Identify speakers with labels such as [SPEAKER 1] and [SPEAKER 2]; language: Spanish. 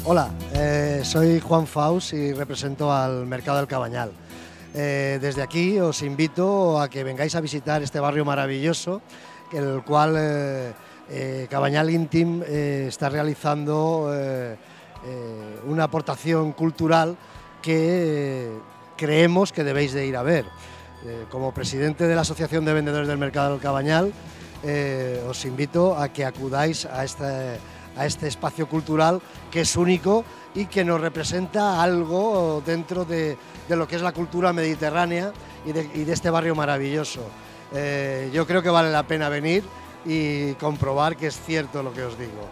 [SPEAKER 1] Hola, soy Juan Faus y represento al Mercado del Cabanyal. Desde aquí os invito a que vengáis a visitar este barrio maravilloso, el cual Cabanyal Íntim está realizando una aportación cultural que creemos que debéis de ir a ver. Como presidente de la Asociación de Vendedores del Mercado del Cabanyal, os invito a que acudáis a este espacio cultural que es único y que nos representa algo dentro de lo que es la cultura mediterránea y de este barrio maravilloso. Yo creo que vale la pena venir y comprobar que es cierto lo que os digo.